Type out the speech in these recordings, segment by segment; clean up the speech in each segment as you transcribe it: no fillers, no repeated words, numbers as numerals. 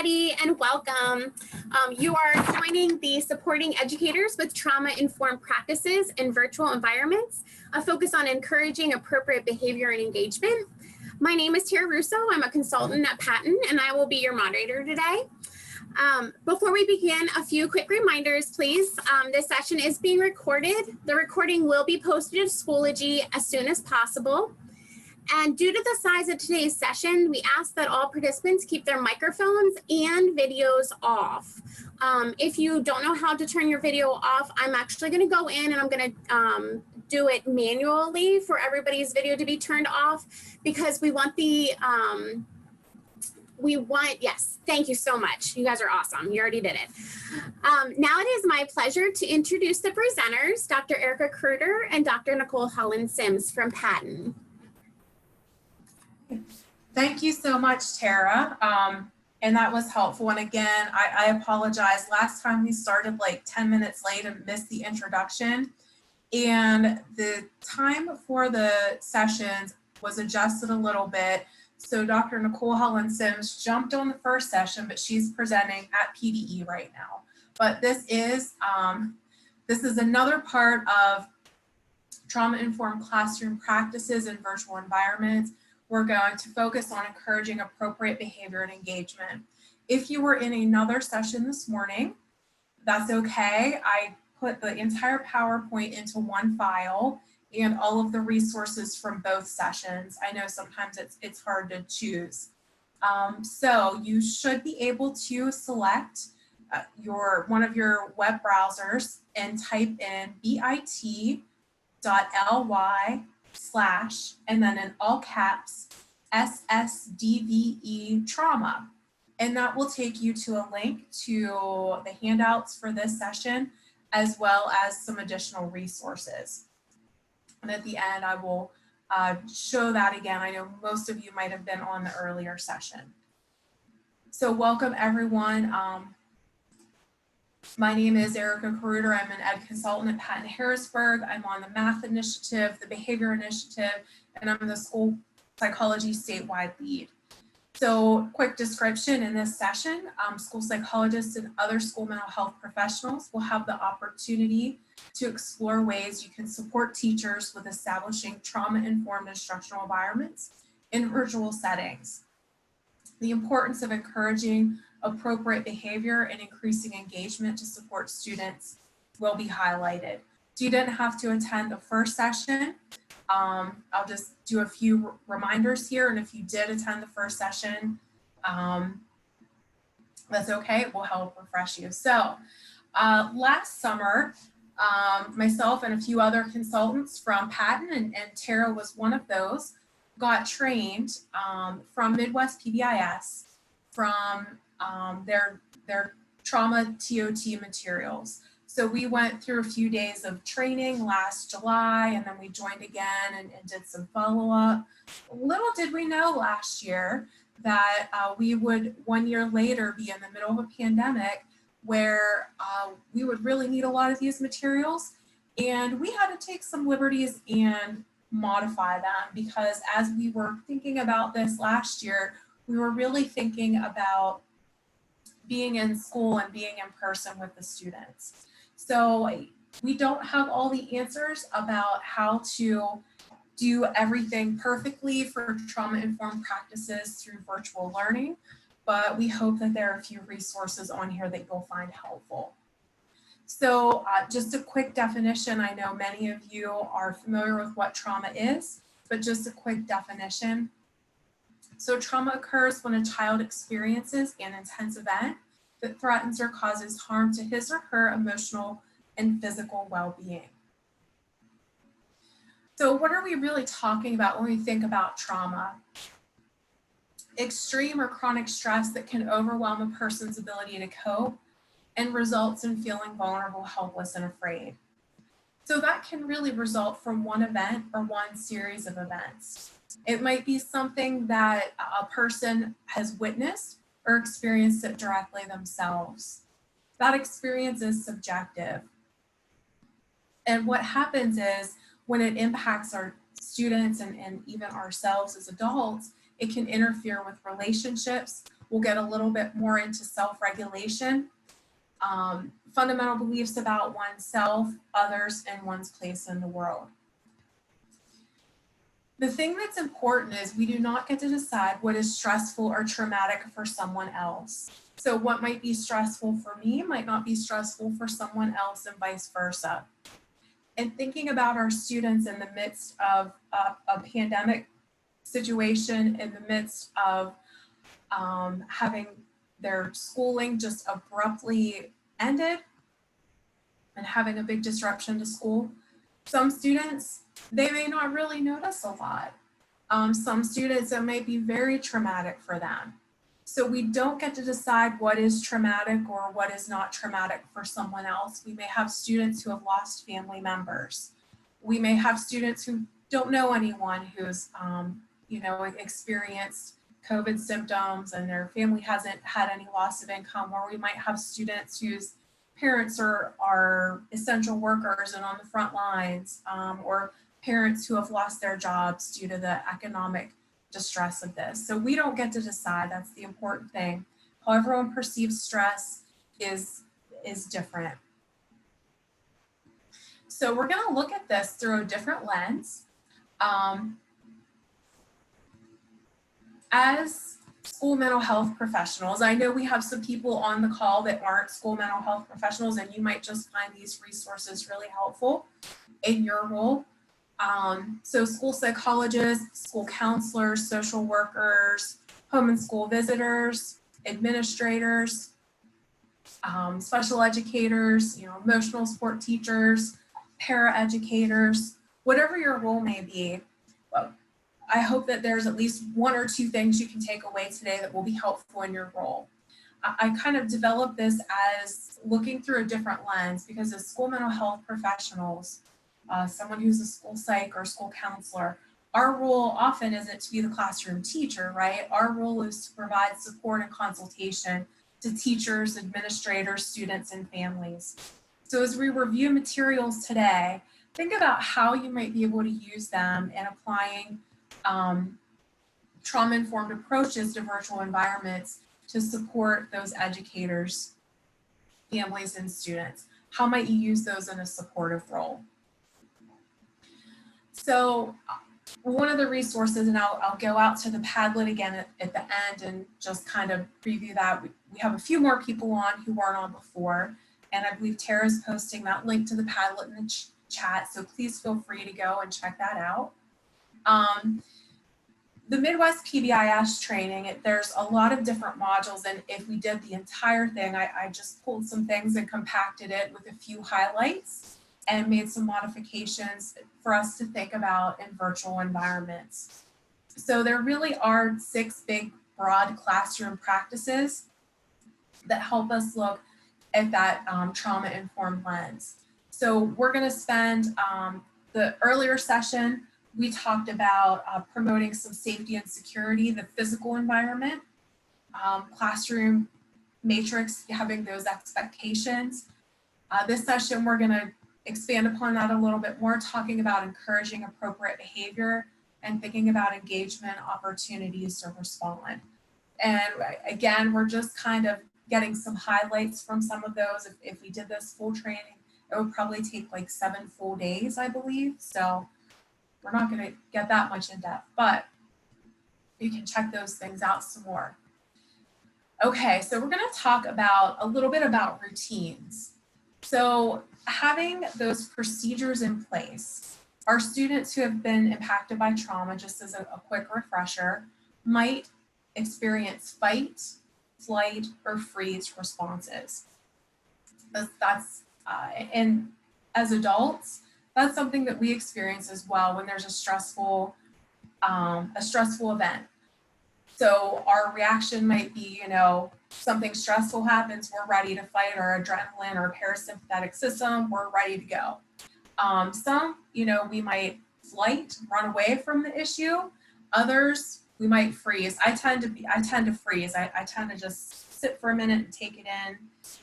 everybody, and welcome. You are joining the Supporting Educators with Trauma-Informed Practices in Virtual Environments, a focus on encouraging appropriate behavior and engagement. My name is Tara Russo. I'm a consultant at Patton, and I will be your moderator today. Before we begin, a few quick reminders, please. This session is being recorded. The recording will be posted to Schoology as soon as possible. And due to the size of today's session, we ask that all participants keep their microphones and videos off. If you don't know how to turn your video off, I'm actually going to go in and I'm going to do it manually for everybody's video to be turned off, because we want the, yes, thank you so much. You guys are awesome. You already did it. Now it is my pleasure to introduce the presenters, Dr. Erica Kaurudar and Dr. Nikole Hollins-Sims from Patton. Thank you so much, Tara. And that was helpful. And again, I apologize. Last time we started like 10 minutes late and missed the introduction. And the time for the sessions was adjusted a little bit. So Dr. Nikole Hollins-Sims jumped on the first session, but she's presenting at PDE right now. But this is another part of trauma-informed classroom practices in virtual environments. We're going to focus on encouraging appropriate behavior and engagement. If you were in another session this morning, that's okay. I put the entire PowerPoint into one file and all of the resources from both sessions. I know sometimes it's hard to choose. So you should be able to select one of your web browsers and type in bit.ly/ and then in all caps, SSDVE trauma. And that will take you to a link to the handouts for this session, as well as some additional resources. And at the end, I will show that again. I know most of you might have been on the earlier session. So welcome everyone. My name is Erica Kaurudar. I'm an ed consultant at Patton Harrisburg. I'm on the math initiative, the behavior initiative, and I'm the school psychology statewide lead. So quick description in this session, school psychologists and other school mental health professionals will have the opportunity to explore ways you can support teachers with establishing trauma-informed instructional environments in virtual settings. The importance of encouraging appropriate behavior and increasing engagement to support students will be highlighted. So you didn't have to attend the first session. I'll just do a few reminders here, and if you did attend the first session, that's okay, it will help refresh you. So last summer, myself and a few other consultants from Patton, and Tara was one of those, got trained from Midwest PBIS from their trauma TOT materials. So we went through a few days of training last July, and then we joined again and did some follow-up. Little did we know last year that we would 1 year later be in the middle of a pandemic where we would really need a lot of these materials, and we had to take some liberties and modify them, because as we were thinking about this last year, we were really thinking about being in school and being in person with the students. So we don't have all the answers about how to do everything perfectly for trauma-informed practices through virtual learning, but we hope that there are a few resources on here that you'll find helpful. So just a quick definition. I know many of you are familiar with what trauma is, but just a quick definition. So trauma occurs when a child experiences an intense event that threatens or causes harm to his or her emotional and physical well-being. So what are we really talking about when we think about trauma? Extreme or chronic stress that can overwhelm a person's ability to cope and results in feeling vulnerable, helpless, and afraid. So that can really result from one event or one series of events. It might be something that a person has witnessed or experienced it directly themselves. That experience is subjective. And what happens is when it impacts our students and even ourselves as adults, it can interfere with relationships, We'll get a little bit more into self-regulation, fundamental beliefs about oneself, others, and one's place in the world. The thing that's important is we do not get to decide what is stressful or traumatic for someone else. So what might be stressful for me might not be stressful for someone else, and vice versa. And thinking about our students in the midst of a pandemic situation, in the midst of having their schooling just abruptly ended and having a big disruption to school, some students, they may not really notice a lot. Some students, it may be very traumatic for them. So we don't get to decide what is traumatic or what is not traumatic for someone else. We may have students who have lost family members. We may have students who don't know anyone who's, experienced COVID symptoms and their family hasn't had any loss of income, or we might have students whose parents are essential workers and on the front lines, or parents who have lost their jobs due to the economic distress of this. So we don't get to decide. That's the important thing. How everyone perceives stress is different. So we're going to look at this through a different lens. As school mental health professionals, I know we have some people on the call that aren't school mental health professionals, and you might just find these resources really helpful in your role. So school psychologists, school counselors, social workers, home and school visitors, administrators, special educators, emotional support teachers, paraeducators, whatever your role may be. I hope that there's at least one or two things you can take away today that will be helpful in your role. I kind of developed this as looking through a different lens, because as school mental health professionals, someone who's a school psych or school counselor, our role often isn't to be the classroom teacher, right? Our role is to provide support and consultation to teachers, administrators, students, and families. So as we review materials today, think about how you might be able to use them in applying trauma-informed approaches to virtual environments to support those educators, families, and students. How might you use those in a supportive role? So one of the resources, and I'll go out to the Padlet again at the end and just kind of preview that. We have a few more people on who weren't on before, and I believe Tara's posting that link to the Padlet in the chat, so please feel free to go and check that out. The Midwest PBIS training, there's a lot of different modules, and if we did the entire thing, I just pulled some things and compacted it with a few highlights and made some modifications for us to think about in virtual environments. So there really are 6 big, broad classroom practices that help us look at that trauma-informed lens. So we're going to spend the earlier session, we talked about promoting some safety and security, the physical environment, classroom matrix, having those expectations. This session, we're going to expand upon that a little bit more, talking about encouraging appropriate behavior and thinking about engagement opportunities to respond. And again, we're just kind of getting some highlights from some of those. If we did this full training, it would probably take like 7 full days, I believe. So we're not going to get that much in depth, but you can check those things out some more. Okay, so we're going to talk about a little bit about routines. So having those procedures in place, our students who have been impacted by trauma, just as a quick refresher, might experience fight, flight, or freeze responses. And as adults, that's something that we experience as well when there's a stressful event. So our reaction might be, something stressful happens, we're ready to fight, our adrenaline or parasympathetic system, we're ready to go. Some, we might flight, run away from the issue. Others, we might freeze. I tend to freeze. I tend to just sit for a minute and take it in,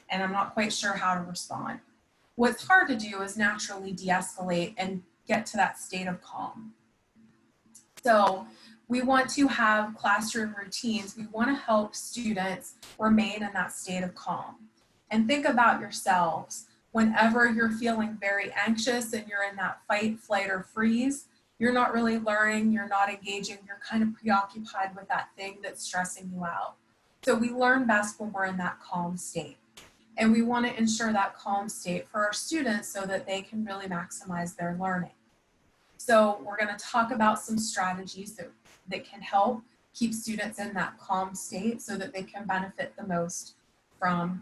and I'm not quite sure how to respond. What's hard to do is naturally de-escalate and get to that state of calm. So We want to have classroom routines. We want to help students remain in that state of calm. And think about yourselves. Whenever you're feeling very anxious and you're in that fight, flight, or freeze, you're not really learning, you're not engaging, you're kind of preoccupied with that thing that's stressing you out. So we learn best when we're in that calm state. And we want to ensure that calm state for our students so that they can really maximize their learning. So we're going to talk about some strategies that can help keep students in that calm state so that they can benefit the most from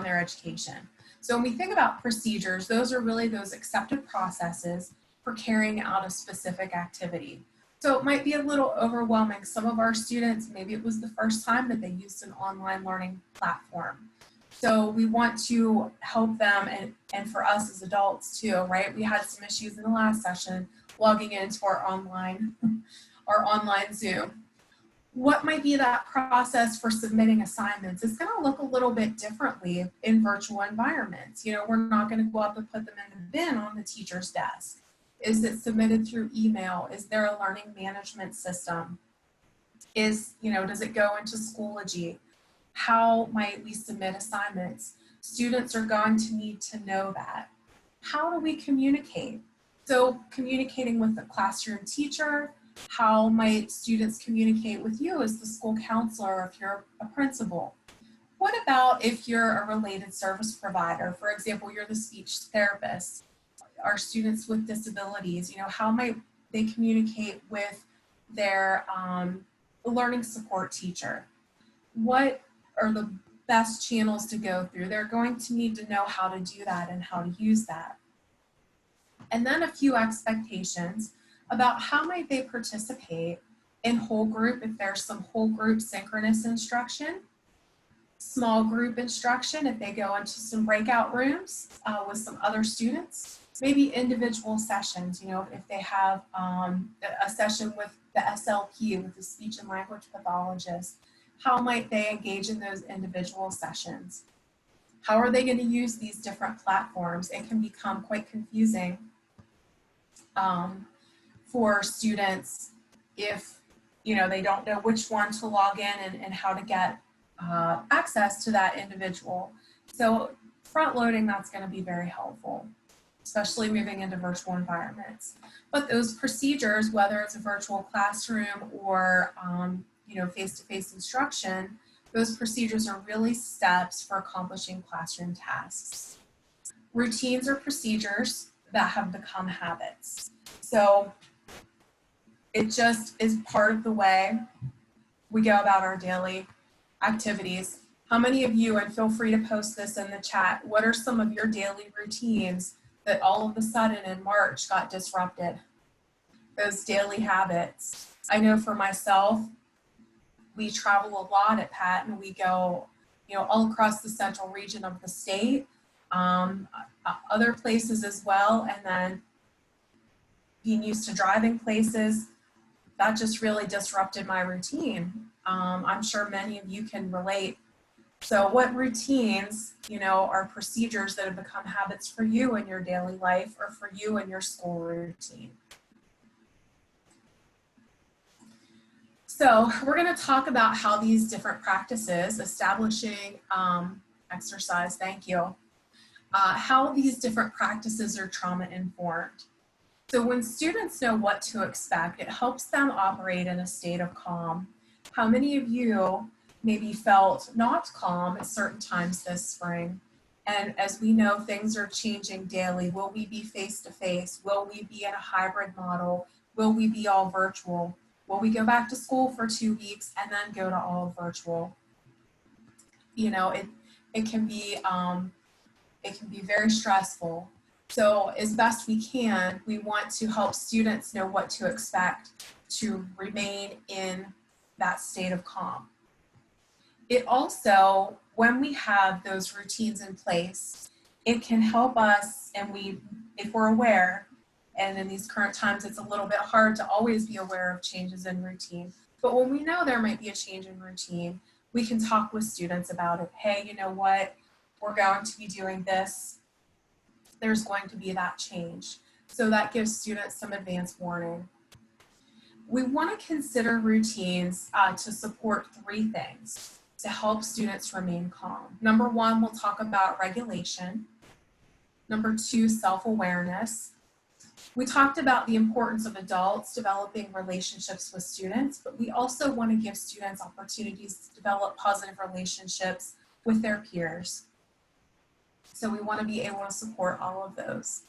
their education. So when we think about procedures, those are really those accepted processes for carrying out a specific activity. So it might be a little overwhelming. Some of our students, maybe it was the first time that they used an online learning platform. So we want to help them, and for us as adults too, right? We had some issues in the last session logging into our online Zoom. What might be that process for submitting assignments? It's going to look a little bit differently in virtual environments. You know, we're not going to go up and put them in the bin on the teacher's desk. Is it submitted through email? Is there a learning management system? Does it go into Schoology? How might we submit assignments? Students are going to need to know that. How do we communicate? So communicating with the classroom teacher, how might students communicate with you as the school counselor if you're a principal? What about if you're a related service provider? For example, you're the speech therapist. Our students with disabilities, how might they communicate with their learning support teacher? What are the best channels to go through? They're going to need to know how to do that and how to use that. And then a few expectations about how might they participate in whole group if there's some whole group synchronous instruction, small group instruction if they go into some breakout rooms with some other students, maybe individual sessions, if they have a session with the SLP, with the speech and language pathologist, how might they engage in those individual sessions? How are they going to use these different platforms? It can become quite confusing for students if they don't know which one to log in and how to get access to that individual. So front loading, that's going to be very helpful, especially moving into virtual environments. But those procedures, whether it's a virtual classroom or face-to-face instruction, those procedures are really steps for accomplishing classroom tasks. Routines are procedures that have become habits. So it just is part of the way we go about our daily activities. How many of you, and feel free to post this in the chat, what are some of your daily routines that all of a sudden in March got disrupted? Those daily habits. I know for myself, we travel a lot at Patton. We go, all across the central region of the state, other places as well, and then being used to driving places, that just really disrupted my routine. I'm sure many of you can relate. So what routines, are procedures that have become habits for you in your daily life or for you in your school routine? So we're going to talk about how these different practices, establishing exercise, thank you, how these different practices are trauma informed. So when students know what to expect, it helps them operate in a state of calm. How many of you maybe felt not calm at certain times this spring? And as we know, things are changing daily. Will we be face-to-face? Will we be in a hybrid model? Will we be all virtual? Will we go back to school for 2 weeks and then go to all virtual? It can be very stressful. So as best we can, we want to help students know what to expect to remain in that state of calm. It also, when we have those routines in place, it can help us, and if we're aware, and in these current times, it's a little bit hard to always be aware of changes in routine. But when we know there might be a change in routine, we can talk with students about it. Hey, you know what? We're going to be doing this. There's going to be that change. So that gives students some advance warning. We want to consider routines to support three things to help students remain calm. Number one, we'll talk about regulation. Number two, self-awareness. We talked about the importance of adults developing relationships with students, but we also want to give students opportunities to develop positive relationships with their peers. So we want to be able to support all of those.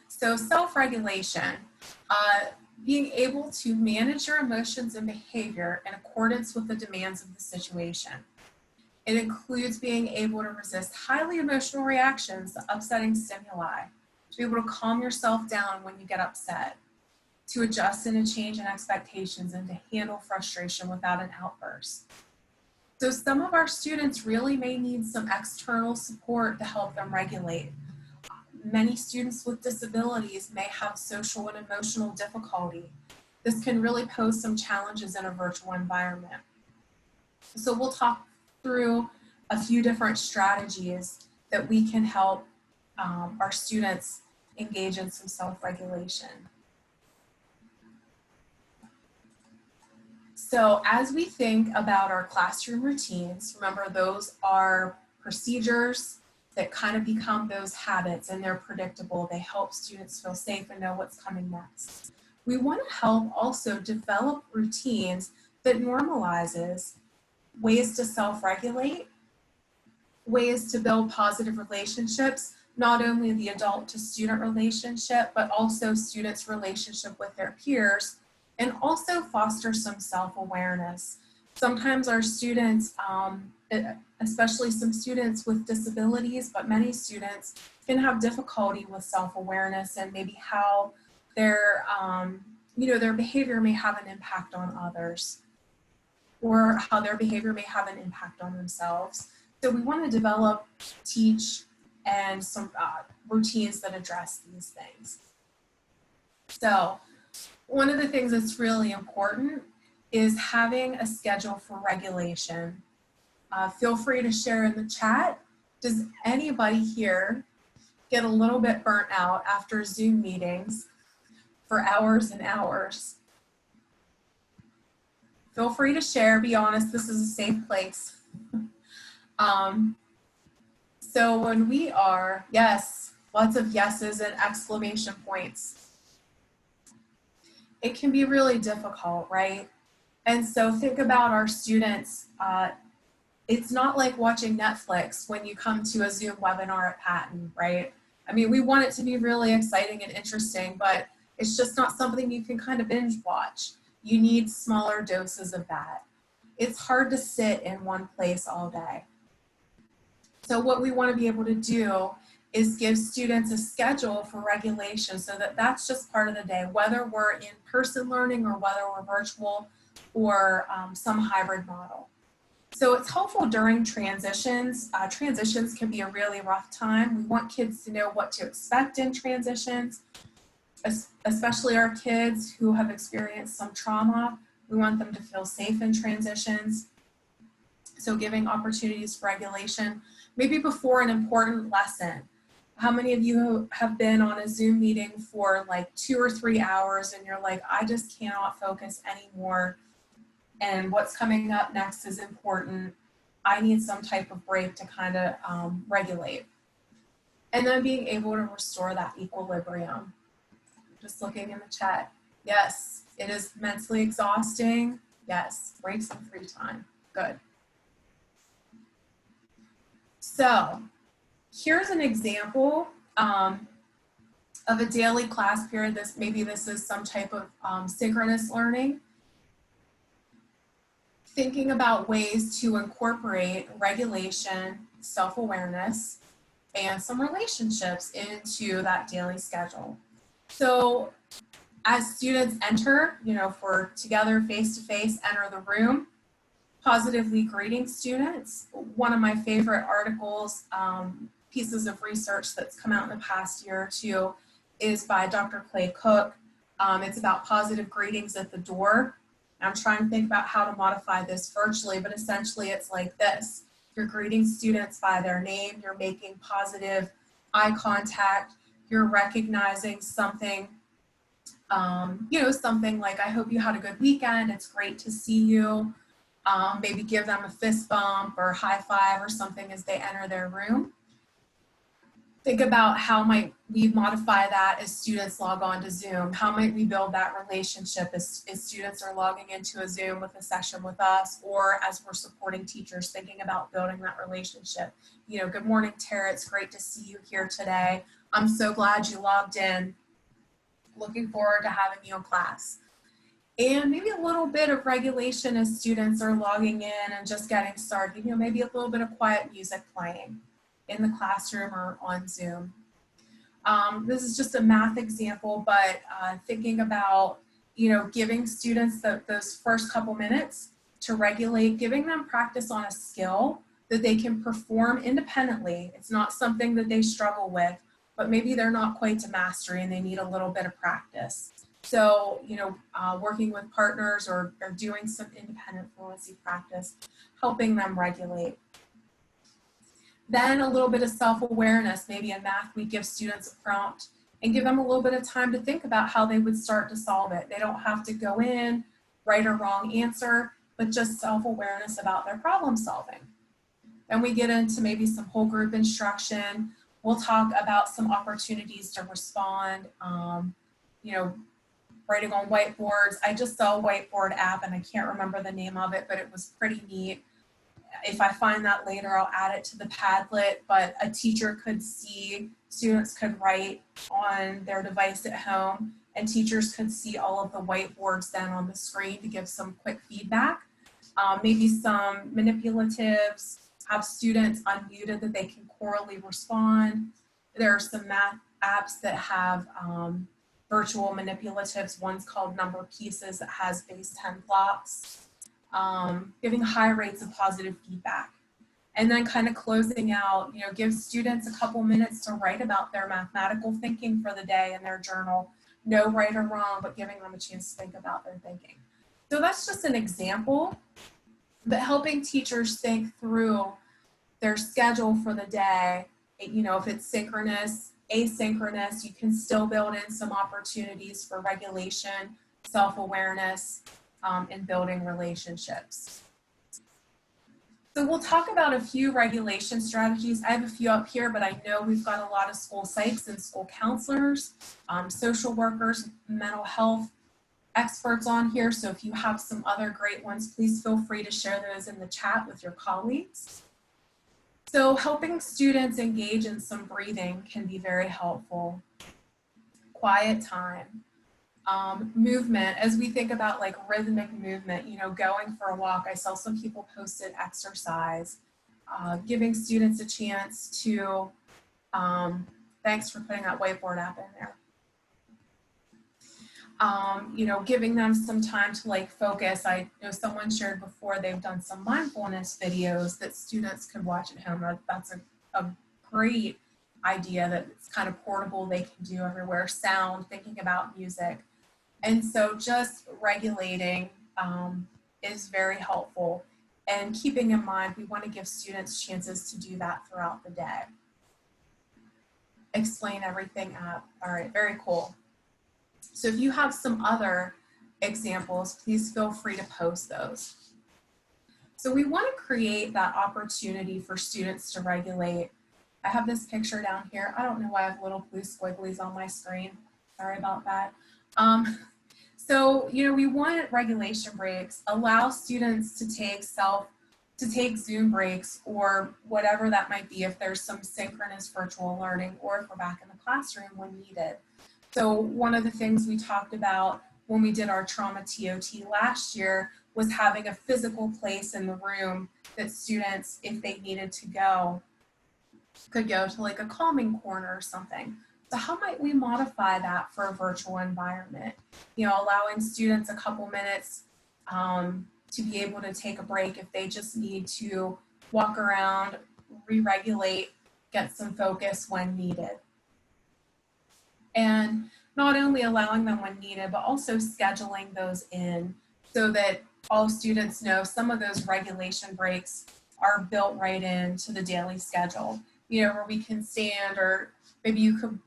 So self-regulation, being able to manage your emotions and behavior in accordance with the demands of the situation. It includes being able to resist highly emotional reactions to upsetting stimuli, to be able to calm yourself down when you get upset, to adjust and to change in expectations, and to handle frustration without an outburst. So some of our students really may need some external support to help them regulate. Many students with disabilities may have social and emotional difficulty. This can really pose some challenges in a virtual environment. So we'll talk through a few different strategies that we can help our students engage in some self-regulation. So as we think about our classroom routines, remember those are procedures that kind of become those habits, and they're predictable. They help students feel safe and know what's coming next. We want to help also develop routines that normalizes ways to self-regulate, ways to build positive relationships, not only the adult to student relationship, but also students' relationship with their peers, and also foster some self-awareness. Sometimes our students, especially some students with disabilities, but many students can have difficulty with self-awareness and maybe how their, their behavior may have an impact on others, or how their behavior may have an impact on themselves. So we want to develop, teach, and some routines that address these things. So one of the things that's really important is having a schedule for regulation. Feel free to share in the chat. Does anybody here get a little bit burnt out after Zoom meetings for hours and hours? Feel free to share, be honest, this is a safe place. So when we are, yes, lots of yeses and exclamation points. It can be really difficult, right? And so think about our students. It's not like watching Netflix when you come to a Zoom webinar at Patton, right? I mean, we want it to be really exciting and interesting, but it's just not something you can kind of binge watch. You need smaller doses of that. It's hard to sit in one place all day. So what we want to be able to do is give students a schedule for regulation so that that's just part of the day, whether we're in person learning or whether we're virtual or some hybrid model. So it's helpful during transitions. Transitions can be a really rough time. We want kids to know what to expect in transitions, especially our kids who have experienced some trauma. We want them to feel safe in transitions. So giving opportunities for regulation, maybe before an important lesson. How many of you have been on a Zoom meeting for like 2 or 3 hours and you're like, I just cannot focus anymore, and what's coming up next is important. I need some type of break to kind of regulate. And then being able to restore that equilibrium. Just looking in the chat. Yes, it is mentally exhausting. Yes, breaks and free time. Good. So here's an example of a daily class period. Maybe this is some type of synchronous learning. Thinking about ways to incorporate regulation, self-awareness, and some relationships into that daily schedule. So as students enter, if we're together face-to-face, enter the room, positively greeting students. One of my favorite articles, pieces of research that's come out in the past year or two is by Dr. Clay Cook. It's about positive greetings at the door. I'm trying to think about how to modify this virtually, but essentially it's like this. You're greeting students by their name, you're making positive eye contact, you're recognizing something, you know, something like, I hope you had a good weekend. It's great to see you. Maybe give them a fist bump or high five or something as they enter their room. Think about how might we modify that as students log on to Zoom? How might we build that relationship as students are logging into a Zoom with a session with us, or as we're supporting teachers thinking about building that relationship? You know, good morning, Tara. It's great to see you here today. I'm so glad you logged in. Looking forward to having you in class. And maybe a little bit of regulation as students are logging in and just getting started. You know, maybe a little bit of quiet music playing in the classroom or on Zoom. This is just a math example, but thinking about, you know, giving students those first couple minutes to regulate, giving them practice on a skill that they can perform independently. It's not something that they struggle with, but maybe they're not quite to mastery and they need a little bit of practice. So, you know, working with partners or doing some independent fluency practice, helping them regulate. Then a little bit of self-awareness. Maybe in math, we give students a prompt and give them a little bit of time to think about how they would start to solve it. They don't have to go in, right or wrong answer, but just self-awareness about their problem solving. Then we get into maybe some whole group instruction. We'll talk about some opportunities to respond, you know, writing on whiteboards. I just saw a whiteboard app and I can't remember the name of it, but it was pretty neat. If I find that later, I'll add it to the Padlet, but a teacher could see, students could write on their device at home, and teachers could see all of the whiteboards then on the screen to give some quick feedback. Maybe some manipulatives, have students unmuted that they can orally respond. There are some math apps that have virtual manipulatives. One's called Number Pieces that has base 10 blocks. Giving high rates of positive feedback. And then kind of closing out, you know, give students a couple minutes to write about their mathematical thinking for the day in their journal. No right or wrong, but giving them a chance to think about their thinking. So that's just an example, but helping teachers think through their schedule for the day. You know, if it's synchronous, asynchronous, you can still build in some opportunities for regulation, self-awareness, and building relationships. So we'll talk about a few regulation strategies. I have a few up here, but I know we've got a lot of school psychs and school counselors, social workers, mental health experts on here. So if you have some other great ones, please feel free to share those in the chat with your colleagues. So helping students engage in some breathing can be very helpful. Quiet time. Movement, as we think about like rhythmic movement, you know, going for a walk. I saw some people posted exercise, giving students a chance to, thanks for putting that whiteboard app in there. You know, giving them some time to like focus. I know someone shared before they've done some mindfulness videos that students could watch at home. That's a great idea that it's kind of portable, they can do everywhere. Sound, thinking about music. And so just regulating is very helpful, and keeping in mind we want to give students chances to do that throughout the day. Explain everything up. All right, very cool. So if you have some other examples, please feel free to post those. So we want to create that opportunity for students to regulate. I have this picture down here. I don't know why I have little blue squigglies on my screen. Sorry about that. So, you know, we want regulation breaks, allow students to take Zoom breaks or whatever that might be if there's some synchronous virtual learning or if we're back in the classroom when needed. So one of the things we talked about when we did our trauma TOT last year was having a physical place in the room that students, if they needed to go, could go to like a calming corner or something. So how might we modify that for a virtual environment? You know, allowing students a couple minutes to be able to take a break if they just need to walk around, re-regulate, get some focus when needed. And not only allowing them when needed, but also scheduling those in so that all students know some of those regulation breaks are built right into the daily schedule, you know, where we can stand or Maybe you could,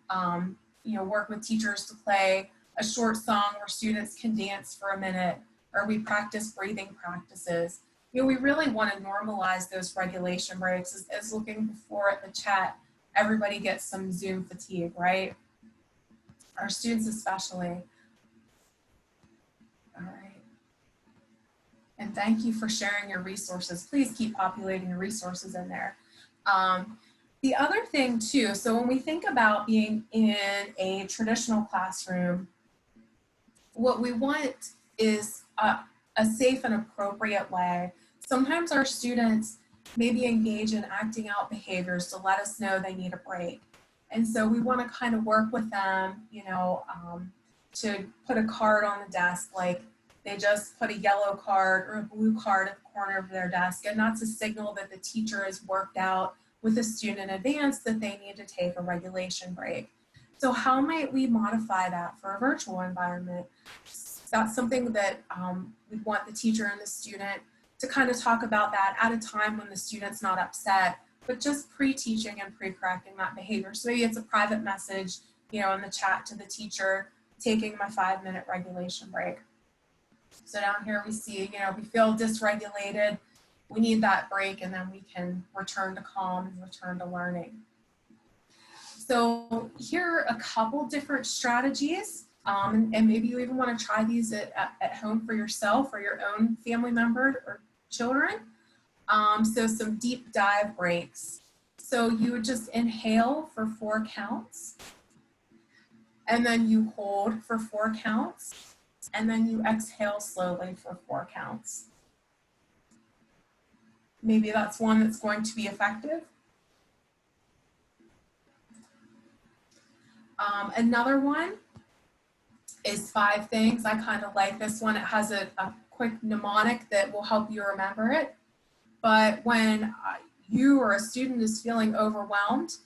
work with teachers to play a short song where students can dance for a minute, or we practice breathing practices. We really want to normalize those regulation breaks. As looking before at the chat, everybody gets some Zoom fatigue, right? Our students especially. All right. And thank you for sharing your resources. Please keep populating your resources in there. The other thing too, so when we think about being in a traditional classroom, what we want is a safe and appropriate way. Sometimes our students maybe engage in acting out behaviors to let us know they need a break. And so we want to kind of work with them, to put a card on the desk, like they just put a yellow card or a blue card at the corner of their desk, and that's a signal that the teacher has worked out with the student in advance that they need to take a regulation break. So how might we modify that for a virtual environment? That's something that we want the teacher and the student to kind of talk about that at a time when the student's not upset, but just pre-teaching and pre-correcting that behavior. So maybe it's a private message, in the chat to the teacher, taking my 5-minute regulation break. So down here we see, we feel dysregulated, we need that break, and then we can return to calm and return to learning. So here are a couple different strategies, and maybe you even want to try these at home for yourself or your own family member or children. So some deep dive breaks. So you would just inhale for 4 counts, and then you hold for 4 counts, and then you exhale slowly for 4 counts. Maybe that's one that's going to be effective. Another one is 5 things. I kind of like this one. It has a quick mnemonic that will help you remember it. But when you or a student is feeling overwhelmed,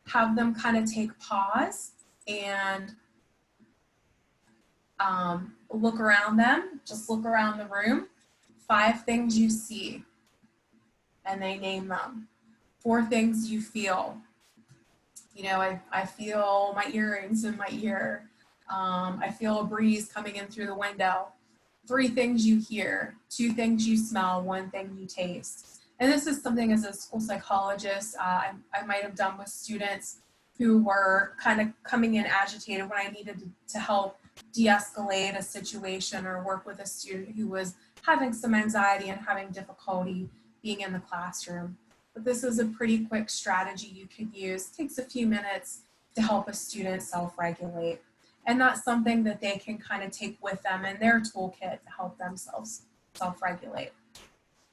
have them kind of take pause and look around them. Just look around the room. 5 things you see, and they name them. 4 things you feel. I feel my earrings in my ear. I feel a breeze coming in through the window. 3 things you hear, 2 things you smell, 1 thing you taste. And this is something as a school psychologist I might have done with students who were kind of coming in agitated when I needed to help de-escalate a situation or work with a student who was having some anxiety and having difficulty being in the classroom. But this is a pretty quick strategy you could use. It takes a few minutes to help a student self-regulate. And that's something that they can kind of take with them in their toolkit to help themselves self-regulate.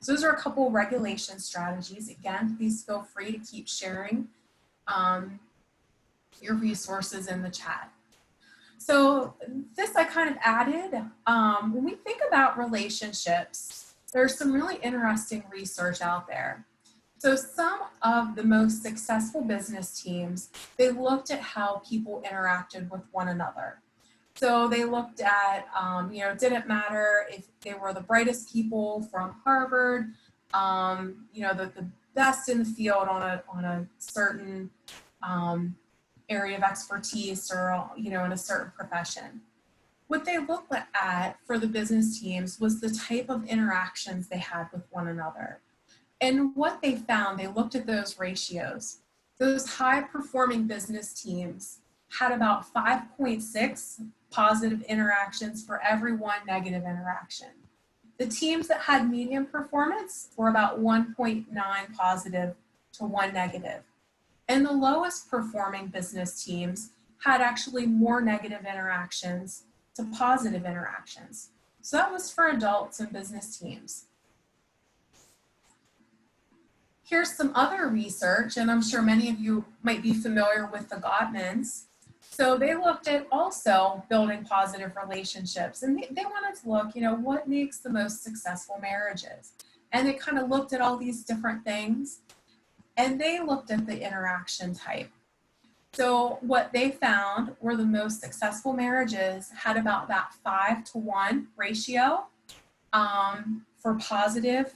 So those are a couple regulation strategies. Again, please feel free to keep sharing your resources in the chat. So this I kind of added. When we think about relationships, there's some really interesting research out there. So some of the most successful business teams, they looked at how people interacted with one another. So they looked at, it didn't matter if they were the brightest people from Harvard, the best in the field on a certain area of expertise or, in a certain profession. What they looked at for the business teams was the type of interactions they had with one another. And what they found, they looked at those ratios. Those high-performing business teams had about 5.6 positive interactions for every 1 negative interaction. The teams that had medium performance were about 1.9 positive to 1 negative. And the lowest performing business teams had actually more negative interactions to positive interactions. So that was for adults and business teams. Here's some other research, and I'm sure many of you might be familiar with the Gottmans. So they looked at also building positive relationships, and they wanted to look, what makes the most successful marriages? And they kind of looked at all these different things, and they looked at the interaction type. So what they found were the most successful marriages had about that 5-to-1 ratio for positive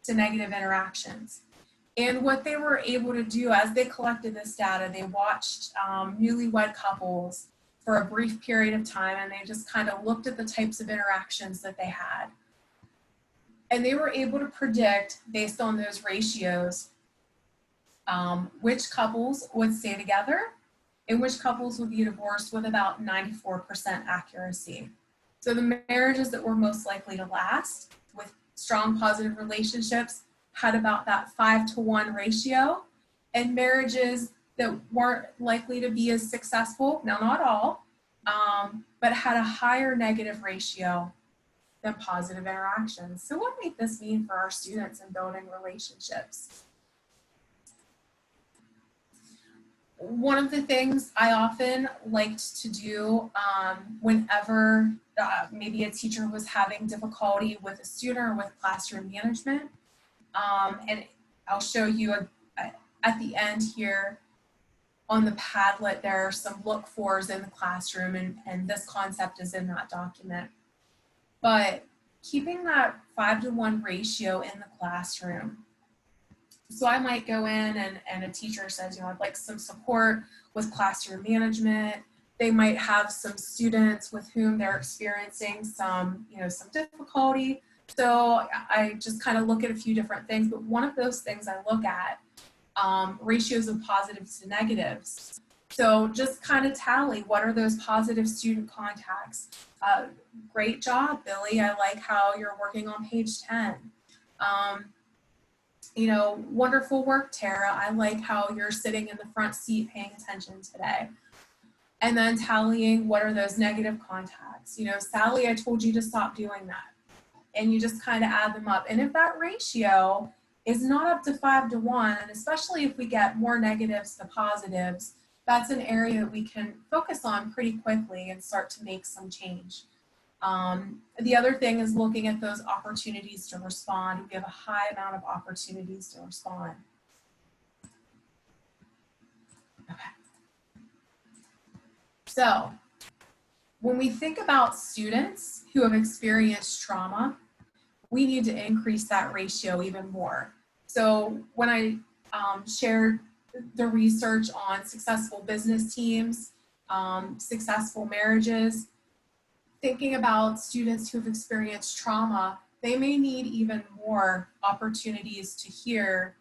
to negative interactions. And what they were able to do as they collected this data, they watched newlywed couples for a brief period of time, and they just kind of looked at the types of interactions that they had. And they were able to predict, based on those ratios, which couples would stay together and which couples would be divorced with about 94% accuracy. So the marriages that were most likely to last with strong positive relationships had about that 5-to-1 ratio, and marriages that weren't likely to be as successful, now not all, but had a higher negative ratio than positive interactions. So what might this mean for our students in building relationships? One of the things I often liked to do whenever maybe a teacher was having difficulty with a student or with classroom management, and I'll show you at the end here on the Padlet, there are some look fors in the classroom, and this concept is in that document. But keeping that 5-to-1 ratio in the classroom. So I might go in and a teacher says, I'd like some support with classroom management. They might have some students with whom they're experiencing some difficulty. So I just kind of look at a few different things, but one of those things I look at, ratios of positives to negatives. So just kind of tally, what are those positive student contacts? Great job, Billy. I like how you're working on page 10. Wonderful work, Tara. I like how you're sitting in the front seat paying attention today. And then tallying, what are those negative contacts? Sally, I told you to stop doing that. And you just kind of add them up. And if that ratio is not up to 5-to-1, and especially if we get more negatives to positives, that's an area that we can focus on pretty quickly and start to make some change. The other thing is looking at those opportunities to respond. We have a high amount of opportunities to respond. Okay. So when we think about students who have experienced trauma, we need to increase that ratio even more. So when I shared the research on successful business teams, successful marriages, thinking about students who've experienced trauma, they may need even more opportunities to hear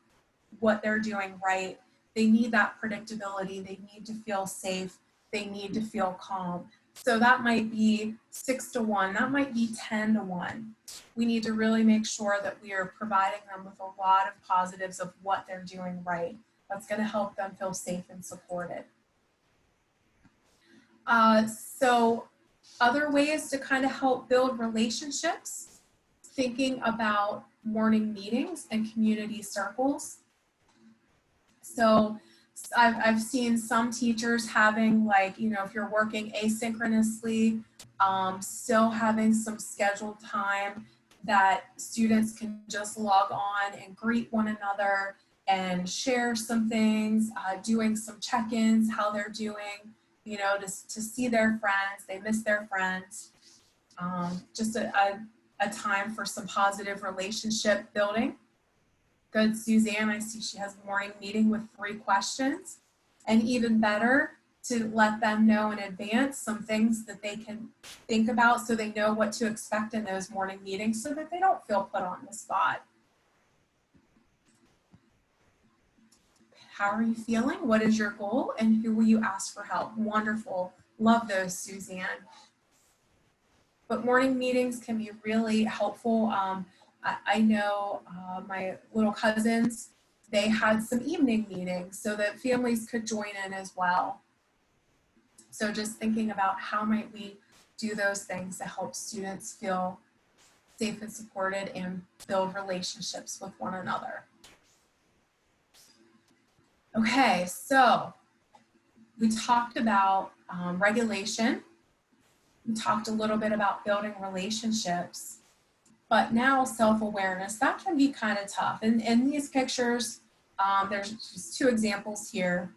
what they're doing right. They need that predictability. They need to feel safe. They need to feel calm. So that might be 6-to-1. That might be 10-to-1. We need to really make sure that we are providing them with a lot of positives of what they're doing right. That's going to help them feel safe and supported. So other ways to kind of help build relationships, thinking about morning meetings and community circles. So I've seen some teachers having if you're working asynchronously, still having some scheduled time that students can just log on and greet one another and share some things, doing some check-ins, how they're doing, to see their friends, they miss their friends. Just a time for some positive relationship building. Good, Suzanne, I see she has a morning meeting with 3 questions. And even better, to let them know in advance some things that they can think about so they know what to expect in those morning meetings so that they don't feel put on the spot. How are you feeling? What is your goal? And who will you ask for help? Wonderful. Love those, Suzanne. But morning meetings can be really helpful. I know my little cousins, they had some evening meetings so that families could join in as well. So just thinking about how might we do those things to help students feel safe and supported and build relationships with one another. Okay, so we talked about regulation. We talked a little bit about building relationships. But now self-awareness, that can be kind of tough. And in these pictures, there's just 2 examples here.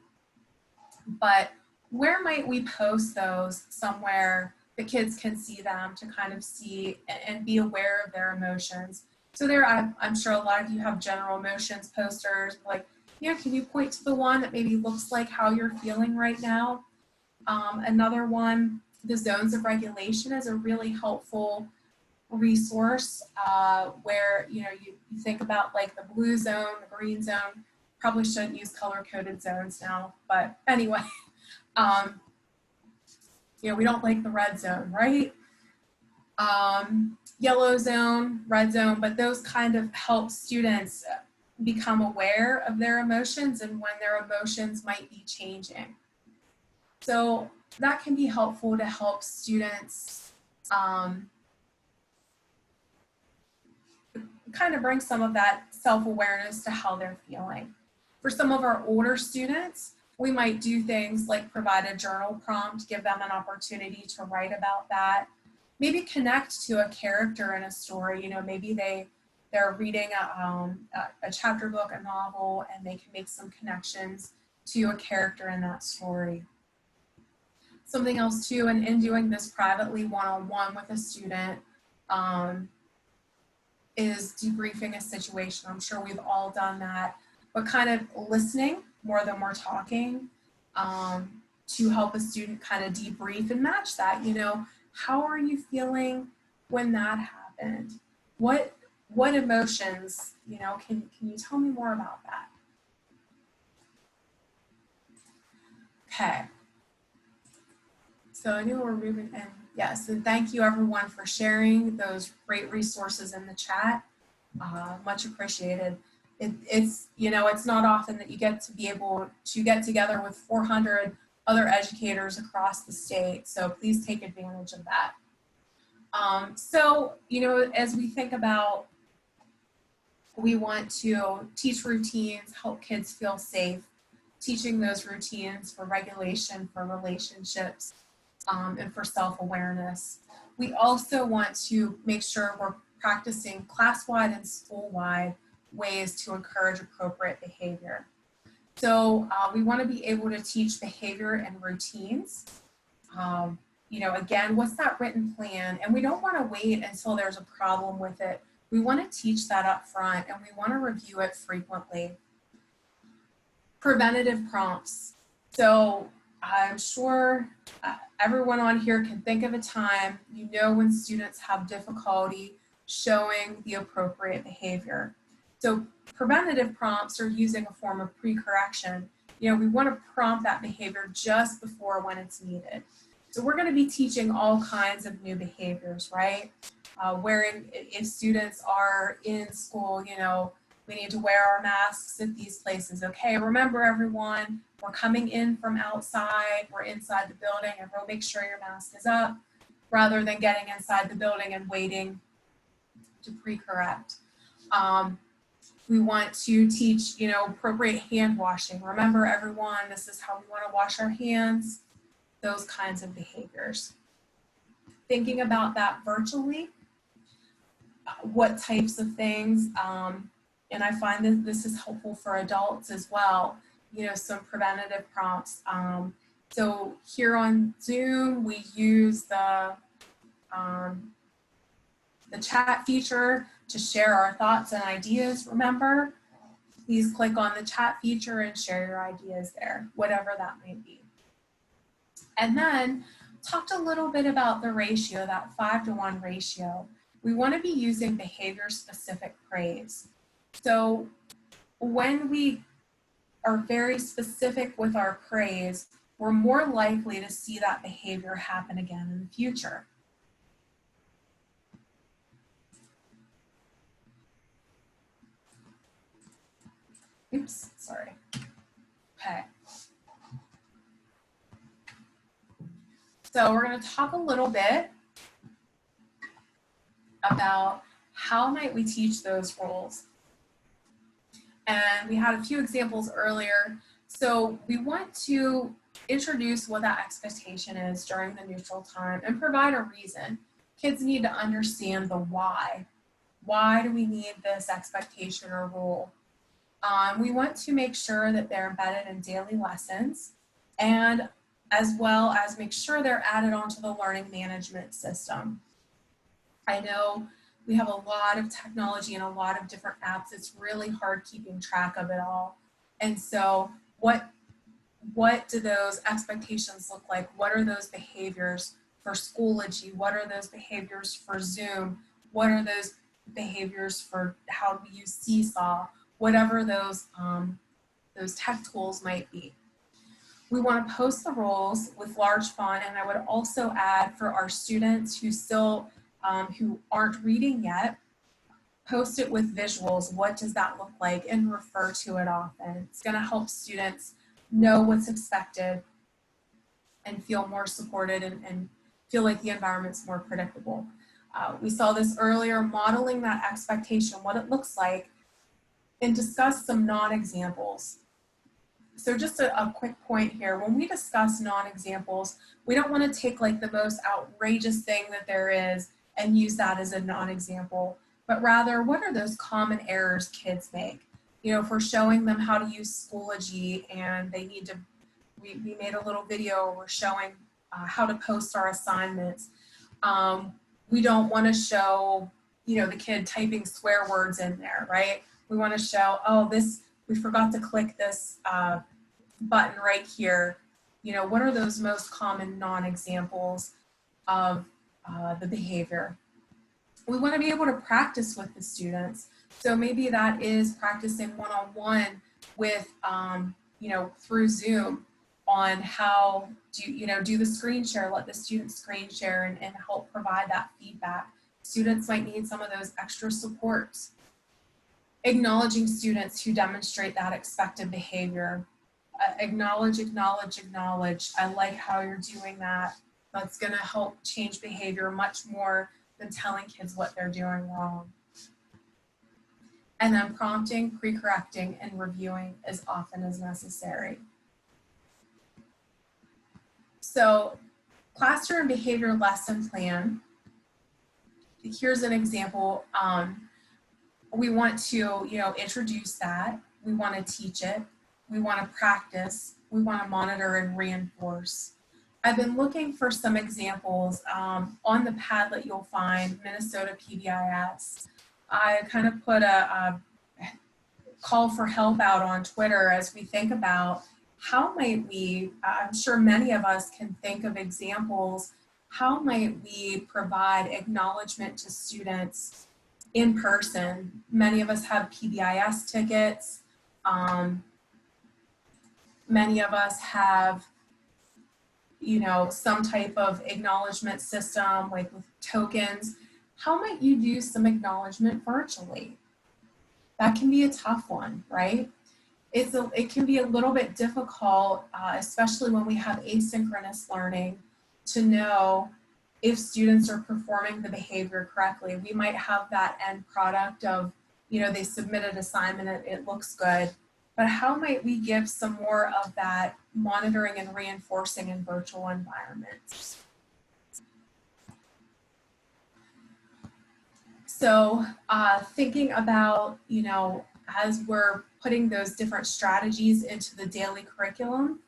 But where might we post those somewhere the kids can see them to kind of see and be aware of their emotions? So I'm sure a lot of you have general emotions posters, like, can you point to the one that maybe looks like how you're feeling right now? Another one, the zones of regulation, is a really helpful resource where you think about like the blue zone, the green zone. Probably shouldn't use color-coded zones now, but anyway, we don't like the red zone, right? Yellow zone, red zone, but those kind of help students become aware of their emotions and when their emotions might be changing. So that can be helpful to help students kind of bring some of that self-awareness to how they're feeling. For some of our older students, we might do things like provide a journal prompt, give them an opportunity to write about that. Maybe connect to a character in a story. Maybe they're reading a chapter book, a novel, and they can make some connections to a character in that story. Something else too, and in doing this privately one-on-one with a student, is debriefing a situation. I'm sure we've all done that, but kind of listening more than we're talking to help a student kind of debrief and match that. How are you feeling when that happened? What emotions, can you tell me more about that? Okay. So I knew we're moving in. Yes, and thank you everyone for sharing those great resources in the chat. Much appreciated. It's not often that you get to be able to get together with 400 other educators across the state. So please take advantage of that. So, as we think about, we want to teach routines, help kids feel safe, teaching those routines for regulation, for relationships, and for self-awareness. We also want to make sure we're practicing class-wide and school-wide ways to encourage appropriate behavior. So we want to be able to teach behavior and routines. Again, what's that written plan? And we don't want to wait until there's a problem with it. We want to teach that up front, and we want to review it frequently. Preventative prompts. So I'm sure everyone on here can think of a time, when students have difficulty showing the appropriate behavior. So preventative prompts are using a form of pre-correction. We want to prompt that behavior just before when it's needed. So we're going to be teaching all kinds of new behaviors, right? If students are in school, we need to wear our masks at these places. Okay, remember everyone, we're coming in from outside, we're inside the building, everyone make sure your mask is up, rather than getting inside the building and waiting to pre-correct. We want to teach, appropriate hand washing. Remember everyone, this is how we want to wash our hands, those kinds of behaviors. Thinking about that virtually, what types of things, and I find that this is helpful for adults as well, some preventative prompts. So here on Zoom, we use the chat feature to share our thoughts and ideas. Remember, please click on the chat feature and share your ideas there, whatever that may be. And then talked a little bit about the ratio, that 5-to-1 ratio. We want to be using behavior-specific praise. So when we are very specific with our praise, we're more likely to see that behavior happen again in the future. Oops, sorry. Okay. So we're going to talk a little bit about how might we teach those roles. And we had a few examples earlier. So we want to introduce what that expectation is during the neutral time and provide a reason. Kids need to understand the why. Why do we need this expectation or rule? We want to make sure that they're embedded in daily lessons, and as well as make sure they're added onto the learning management system. I know We have a lot of technology and a lot of different apps. It's really hard keeping track of it all. And so what do those expectations look like? What are those behaviors for Schoology? What are those behaviors for Zoom? What are those behaviors for how we use Seesaw? Whatever those tech tools might be. We want to post the roles with large font, and I would also add for our students who still who aren't reading yet, post it with visuals. What does that look like? And refer to it often. It's going to help students know what's expected and feel more supported and feel like the environment's more predictable. We saw this earlier, modeling that expectation, what it looks like, and discuss some non-examples. So just a quick point here, when we discuss non-examples, we don't want to take like the most outrageous thing that there is and use that as a non-example, but rather what are those common errors kids make? You know, if we're showing them how to use Schoology and they need to, we made a little video where we're showing how to post our assignments. We don't want to show, you know, the kid typing swear words in there, right? We want to show, oh, we forgot to click this button right here. You know, what are those most common non-examples of the behavior? We want to be able to practice with the students. So maybe that is practicing one-on-one with, you know, through Zoom on how do the screen share, let the students screen share and help provide that feedback. Students might need some of those extra supports. Acknowledging students who demonstrate that expected behavior. Acknowledge, acknowledge, acknowledge. I like how you're doing that. That's going to help change behavior much more than telling kids what they're doing wrong. And then prompting, pre-correcting, and reviewing as often as necessary. So, classroom behavior lesson plan. Here's an example. We want to, introduce that. We want to teach it. We want to practice. We want to monitor and reinforce. I've been looking for some examples on the Padlet. You'll find Minnesota PBIS. I kind of put a call for help out on Twitter as we think about how might we, I'm sure many of us can think of examples, how might we provide acknowledgement to students in person? Many of us have PBIS tickets. Many of us have, some type of acknowledgement system, like with tokens. How might you do some acknowledgement virtually? That can be a tough one, right? It can be a little bit difficult, especially when we have asynchronous learning, to know if students are performing the behavior correctly. We might have that end product of, they submitted assignment, it looks good, but how might we give some more of that monitoring and reinforcing in virtual environments? So thinking about, as we're putting those different strategies into the daily curriculum,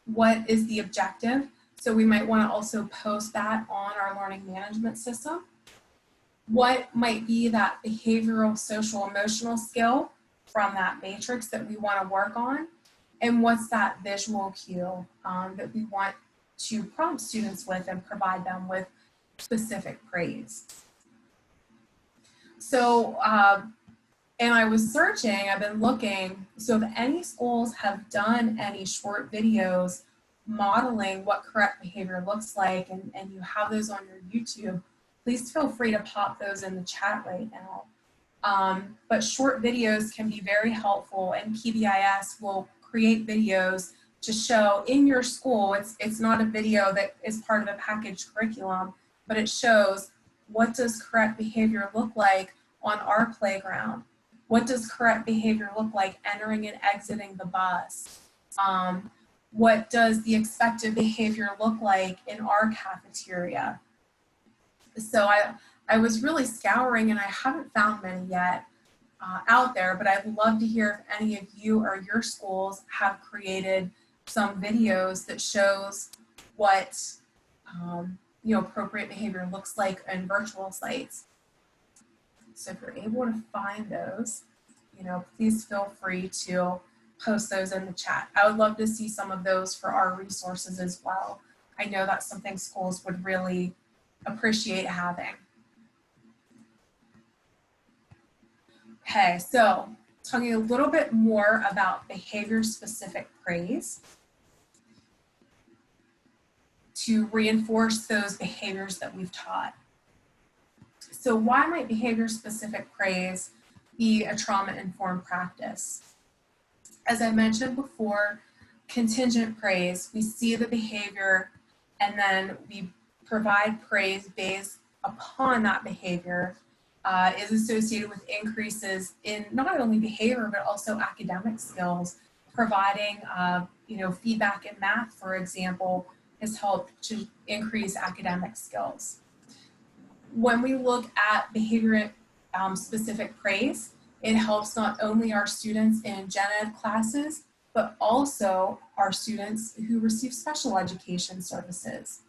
what is the objective? So we might want to also post that on our learning management system. What might be that behavioral, social, emotional skill from that matrix that we want to work on? And what's that visual cue that we want to prompt students with and provide them with specific praise? So, and I was searching, I've been looking, so if any schools have done any short videos modeling what correct behavior looks like, and you have those on your YouTube, please feel free to pop those in the chat right now. But short videos can be very helpful, and PBIS will create videos to show in your school. It's not a video that is part of a packaged curriculum, but it shows what does correct behavior look like on our playground? What does correct behavior look like entering and exiting the bus? What does the expected behavior look like in our cafeteria? So I was really scouring, and I haven't found many yet out there, but I'd love to hear if any of you or your schools have created some videos that shows what appropriate behavior looks like in virtual sites. So if you're able to find those, please feel free to post those in the chat. I would love to see some of those for our resources as well. I know that's something schools would really appreciate having. Okay, so talking a little bit more about behavior-specific praise to reinforce those behaviors that we've taught. So why might behavior-specific praise be a trauma-informed practice? As I mentioned before, contingent praise, we see the behavior and then we provide praise based upon that behavior, is associated with increases in not only behavior, but also academic skills. Providing, feedback in math, for example, has helped to increase academic skills. When we look at behavior specific praise, it helps not only our students in gen ed classes, but also our students who receive special education services.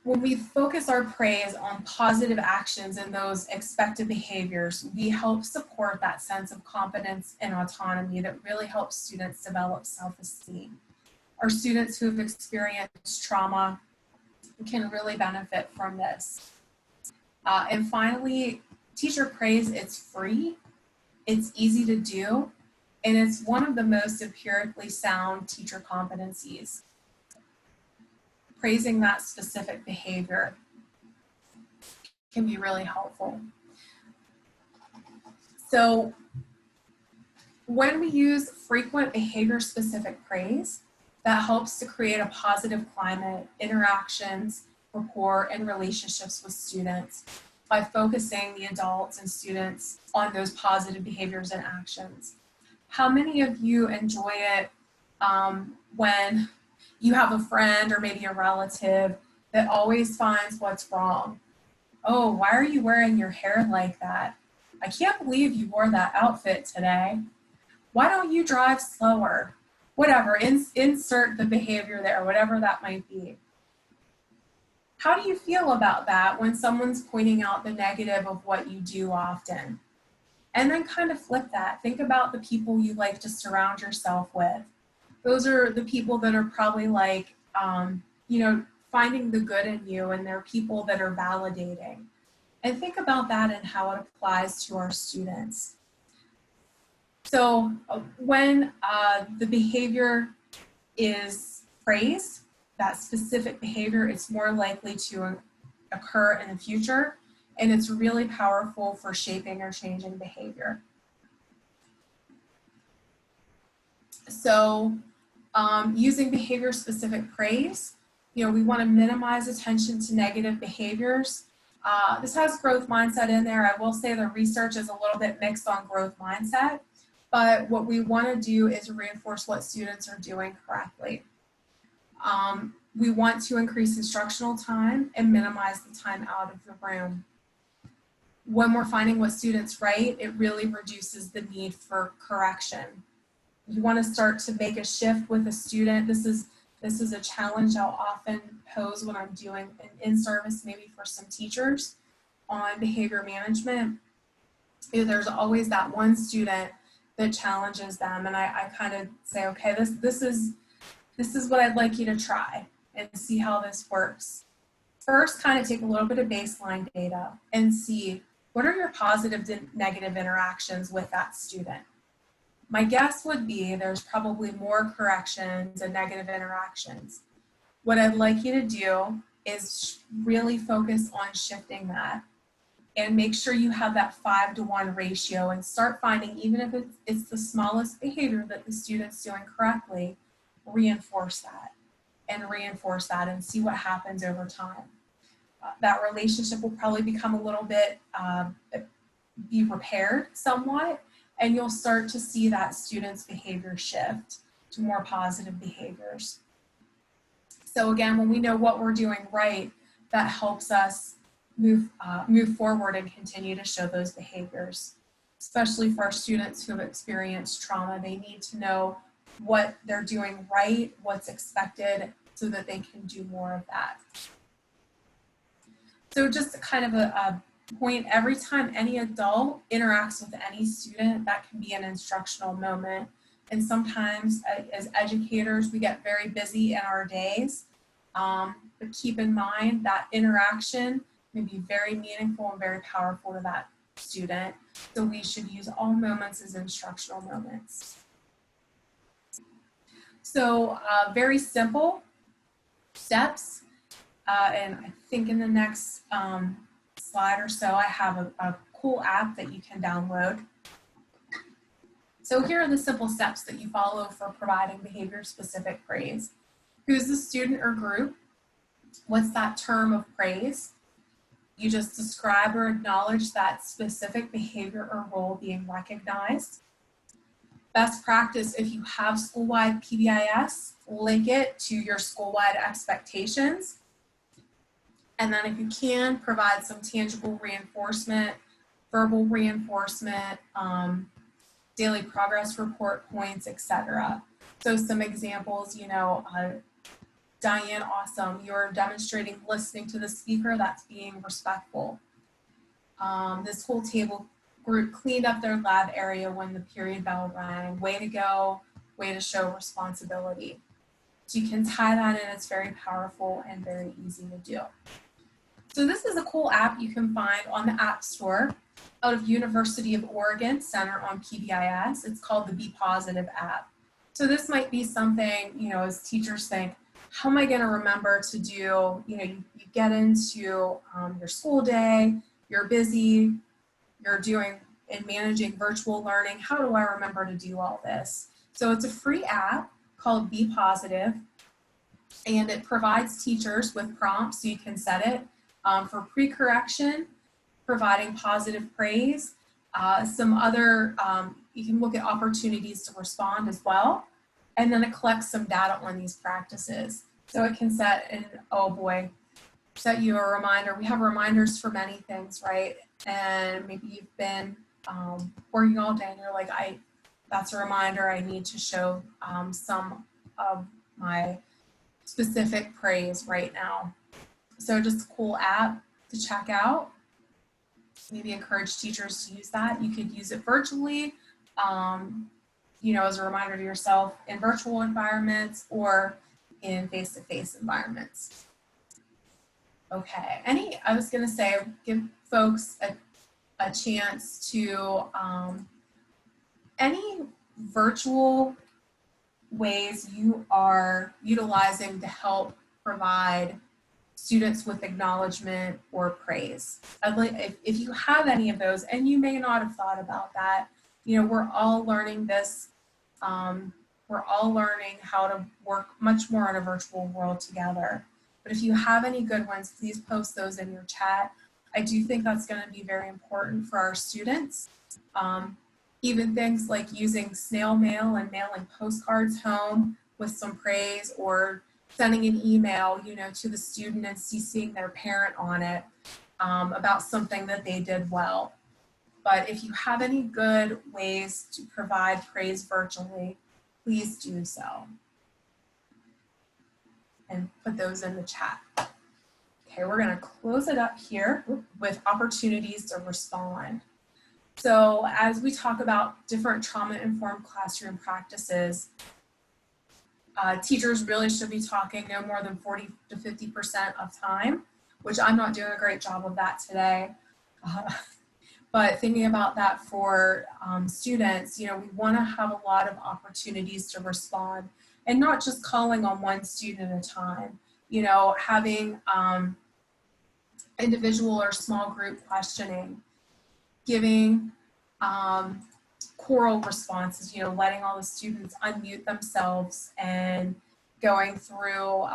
When we focus our praise on positive actions and those expected behaviors, we help support that sense of confidence and autonomy that really helps students develop self-esteem. Our students who have experienced trauma can really benefit from this. And finally, teacher praise, it's free, it's easy to do, and it's one of the most empirically sound teacher competencies. Praising that specific behavior can be really helpful. So when we use frequent behavior-specific praise, that helps to create a positive climate, interactions, rapport, and relationships with students by focusing the adults and students on those positive behaviors and actions. How many of you enjoy it when you have a friend or maybe a relative that always finds what's wrong? Oh, why are you wearing your hair like that? I can't believe you wore that outfit today. Why don't you drive slower? Whatever, insert the behavior there, whatever that might be. How do you feel about that when someone's pointing out the negative of what you do often? And then kind of flip that. Think about the people you like to surround yourself with. Those are the people that are probably like, finding the good in you, and they're people that are validating. And think about that and how it applies to our students. So when the behavior is praised, that specific behavior, it's more likely to occur in the future, and it's really powerful for shaping or changing behavior. So using behavior-specific praise, we want to minimize attention to negative behaviors. This has growth mindset in there. I will say the research is a little bit mixed on growth mindset, but what we want to do is reinforce what students are doing correctly. We want to increase instructional time and minimize the time out of the room. When we're finding what students write, it really reduces the need for correction. You want to start to make a shift with a student. This is a challenge I'll often pose when I'm doing an in-service, maybe for some teachers on behavior management. There's always that one student that challenges them, and I kind of say, okay, this is what I'd like you to try and see how this works. First, kind of take a little bit of baseline data and see what are your positive and negative interactions with that student. My guess would be there's probably more corrections and negative interactions. What I'd like you to do is really focus on shifting that and make sure you have that 5-to-1 ratio, and start finding, even if it's the smallest behavior that the student's doing correctly, reinforce that and see what happens over time. That relationship will probably become a little bit, be repaired somewhat, and you'll start to see that student's behavior shift to more positive behaviors. So again, when we know what we're doing right, that helps us move forward and continue to show those behaviors. Especially for our students who have experienced trauma, they need to know what they're doing right, what's expected, so that they can do more of that. So just kind of a point, every time any adult interacts with any student, that can be an instructional moment. And sometimes as educators, we get very busy in our days, but keep in mind that interaction can be very meaningful and very powerful to that student. So we should use all moments as instructional moments. So very simple steps. And I think in the next slide or so, I have a cool app that you can download. So here are the simple steps that you follow for providing behavior-specific praise. Who's the student or group? What's that term of praise? You just describe or acknowledge that specific behavior or role being recognized. Best practice, if you have school-wide PBIS, link it to your school-wide expectations. And then if you can, provide some tangible reinforcement, verbal reinforcement, daily progress report points, etc. So some examples, you know, Diane, awesome. You're demonstrating listening to the speaker, that's being respectful. This whole table group cleaned up their lab area when the period bell rang. Way to go, way to show responsibility. So you can tie that in, it's very powerful and very easy to do. So this is a cool app you can find on the App Store out of University of Oregon Center on PBIS. It's called the Be Positive app. So this might be something, you know, as teachers think, how am I going to remember to do, you know, you get into your school day, you're busy, you're doing and managing virtual learning. How do I remember to do all this? So it's a free app called Be Positive, and it provides teachers with prompts so you can set it for pre-correction, providing positive praise, some other, you can look at opportunities to respond as well, and then it collects some data on these practices. So it can set, and oh boy, set you a reminder. We have reminders for many things, right? And maybe you've been working all day and you're like, that's a reminder, I need to show some of my specific praise right now. So just a cool app to check out. Maybe encourage teachers to use that. You could use it virtually, you know, as a reminder to yourself in virtual environments or in face-to-face environments. Okay, I was gonna say, give folks a chance to, any virtual ways you are utilizing to help provide students with acknowledgement or praise. If you have any of those, and you may not have thought about that, you know, we're all learning this. We're all learning how to work much more in a virtual world together. But if you have any good ones, please post those in your chat. I do think that's going to be very important for our students. Even things like using snail mail and mailing postcards home with some praise, or sending an email, you know, to the student and CCing their parent on it about something that they did well. But if you have any good ways to provide praise virtually, please do so. And put those in the chat. Okay, we're gonna close it up here with opportunities to respond. So as we talk about different trauma-informed classroom practices, teachers really should be talking no more than 40 to 50% of time, which I'm not doing a great job of that today. But thinking about that for students, you know, we want to have a lot of opportunities to respond, and not just calling on one student at a time. You know, having individual or small group questioning, giving choral responses, you know, letting all the students unmute themselves and going through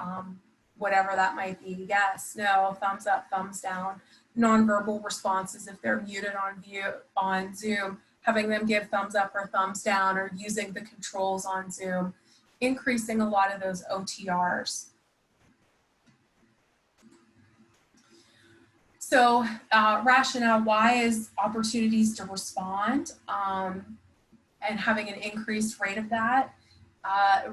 whatever that might be. Yes, no, thumbs up, thumbs down. Nonverbal responses, if they're muted on Zoom, having them give thumbs up or thumbs down, or using the controls on Zoom, increasing a lot of those OTRs. So rationale, why is opportunities to respond and having an increased rate of that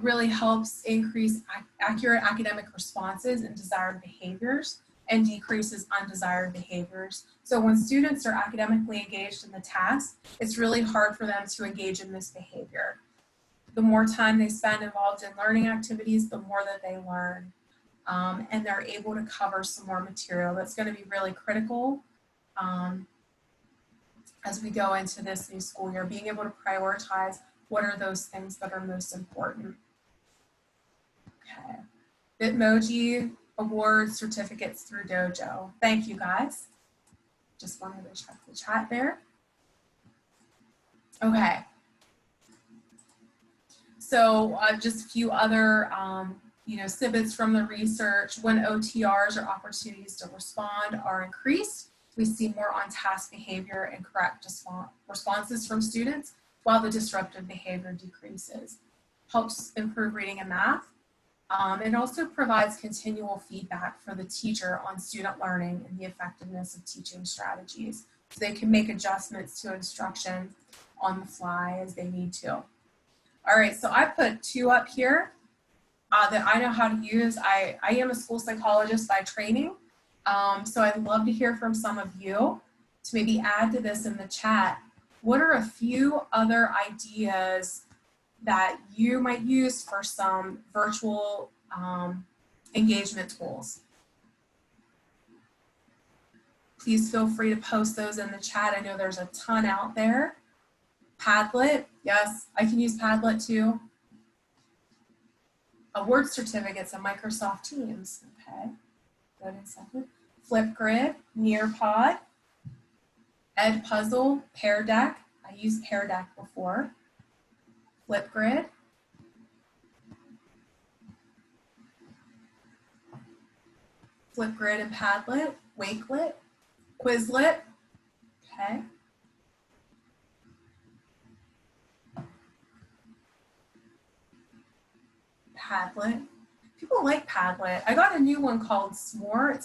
really helps increase accurate academic responses and desired behaviors, and decreases undesired behaviors. So when students are academically engaged in the task, it's really hard for them to engage in misbehavior. The more time they spend involved in learning activities, the more that they learn. And they're able to cover some more material that's going to be really critical as we go into this new school year, being able to prioritize what are those things that are most important. Okay. Bitmoji awards certificates through Dojo. Thank you guys. Just wanted to check the chat there. Okay. So just a few other snippets from the research. When OTRs or opportunities to respond are increased, we see more on-task behavior and correct responses from students, while the disruptive behavior decreases. Helps improve reading and math. It also provides continual feedback for the teacher on student learning and the effectiveness of teaching strategies. So they can make adjustments to instruction on the fly as they need to. All right, so I put 2 up here that I know how to use. I am a school psychologist by training, so I'd love to hear from some of you to maybe add to this in the chat. What are a few other ideas that you might use for some virtual engagement tools? Please feel free to post those in the chat. I know there's a ton out there. Padlet, yes, I can use Padlet too. Word certificates and Microsoft Teams, okay. Good in a second. Flipgrid, Nearpod, Edpuzzle, Pear Deck. I used Pear Deck before. Flipgrid. Flipgrid and Padlet, Wakelet, Quizlet, okay. Padlet. People like Padlet. I got a new one called S'more.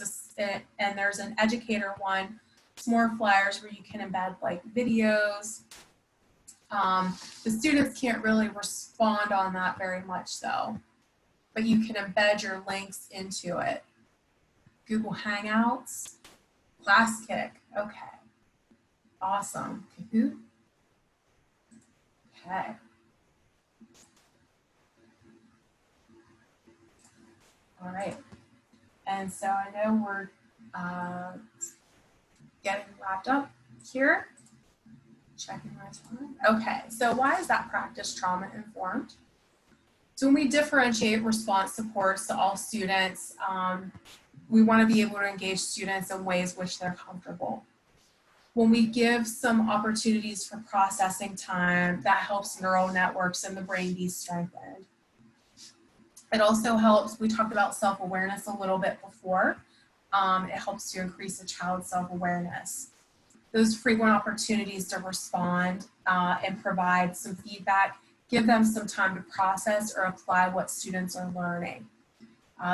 And there's an educator one, S'more flyers, where you can embed like videos. The students can't really respond on that very much though, but you can embed your links into it. Google Hangouts, ClassKick, okay. Awesome. Kahoot. Okay. All right, and so I know we're getting wrapped up here. Checking my time. Okay, so why is that practice trauma informed? So when we differentiate response supports to all students, we want to be able to engage students in ways which they're comfortable. When we give some opportunities for processing time, that helps neural networks in the brain be strengthened. It also helps, we talked about self-awareness a little bit before. It helps to increase a child's self-awareness. Those frequent opportunities to respond and provide some feedback, give them some time to process or apply what students are learning.